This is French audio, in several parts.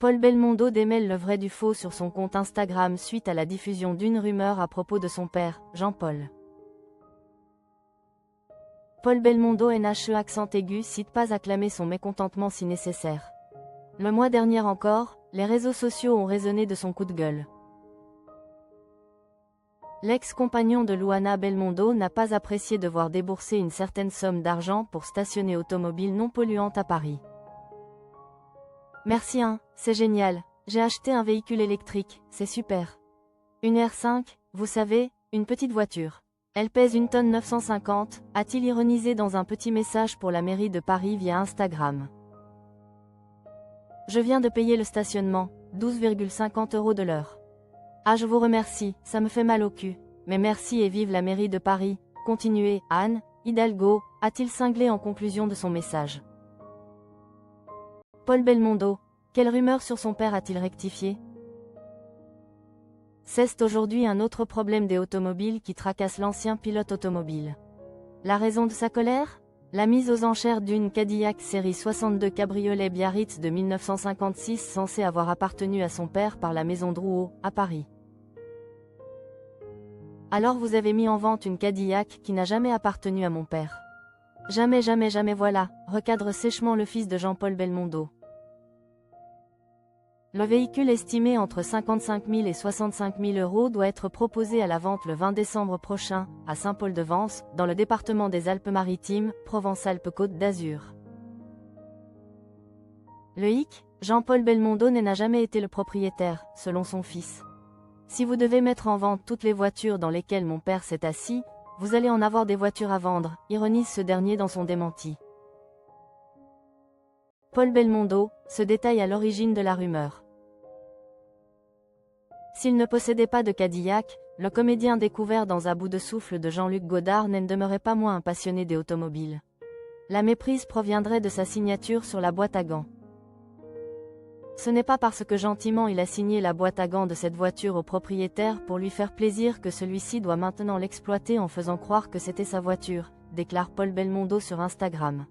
Paul Belmondo démêle le vrai du faux sur son compte Instagram suite à la diffusion d'une rumeur à propos de son père, Jean-Paul. Paul Belmondo NHE accent aigu cite pas à clamer son mécontentement si nécessaire. Le mois dernier encore, les réseaux sociaux ont résonné de son coup de gueule. L'ex-compagnon de Luana Belmondo n'a pas apprécié de voir débourser une certaine somme d'argent pour stationner automobile non polluante à Paris. Merci c'est génial, j'ai acheté un véhicule électrique, c'est super. Une R5, vous savez, une petite voiture. Elle pèse 1 tonne 950, a-t-il ironisé dans un petit message pour la mairie de Paris via Instagram. Je viens de payer le stationnement, 12,50 € de l'heure. Ah je vous remercie, ça me fait mal au cul. Mais merci et vive la mairie de Paris, continuez, Anne Hidalgo, a-t-il cinglé en conclusion de son message. Paul Belmondo, quelle rumeur sur son père a-t-il rectifié? C'est aujourd'hui un autre problème des automobiles qui tracasse l'ancien pilote automobile. La raison de sa colère? La mise aux enchères d'une Cadillac série 62 cabriolet Biarritz de 1956 censée avoir appartenu à son père par la maison Drouot, à Paris. Alors vous avez mis en vente une Cadillac qui n'a jamais appartenu à mon père. Jamais jamais jamais voilà, recadre sèchement le fils de Jean-Paul Belmondo. Le véhicule estimé entre 55 000 et 65 000 € doit être proposé à la vente le 20 décembre prochain, à Saint-Paul-de-Vence, dans le département des Alpes-Maritimes, Provence-Alpes-Côte d'Azur. Le hic, Jean-Paul Belmondo n'a jamais été le propriétaire, selon son fils. Si vous devez mettre en vente toutes les voitures dans lesquelles mon père s'est assis, vous allez en avoir des voitures à vendre, ironise ce dernier dans son démenti. Paul Belmondo, ce détail à l'origine de la rumeur. S'il ne possédait pas de Cadillac, le comédien découvert dans À bout de souffle de Jean-Luc Godard n'en demeurait pas moins un passionné des automobiles. La méprise proviendrait de sa signature sur la boîte à gants. Ce n'est pas parce que gentiment il a signé la boîte à gants de cette voiture au propriétaire pour lui faire plaisir que celui-ci doit maintenant l'exploiter en faisant croire que c'était sa voiture, déclare Paul Belmondo sur Instagram.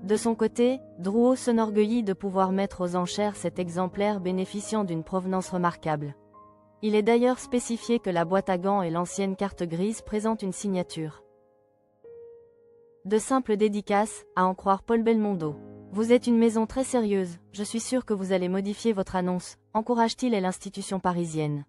De son côté, Drouot s'enorgueillit de pouvoir mettre aux enchères cet exemplaire bénéficiant d'une provenance remarquable. Il est d'ailleurs spécifié que la boîte à gants et l'ancienne carte grise présentent une signature. De simples dédicaces, à en croire Paul Belmondo. Vous êtes une maison très sérieuse, je suis sûr que vous allez modifier votre annonce, encourage-t-il l'institution parisienne.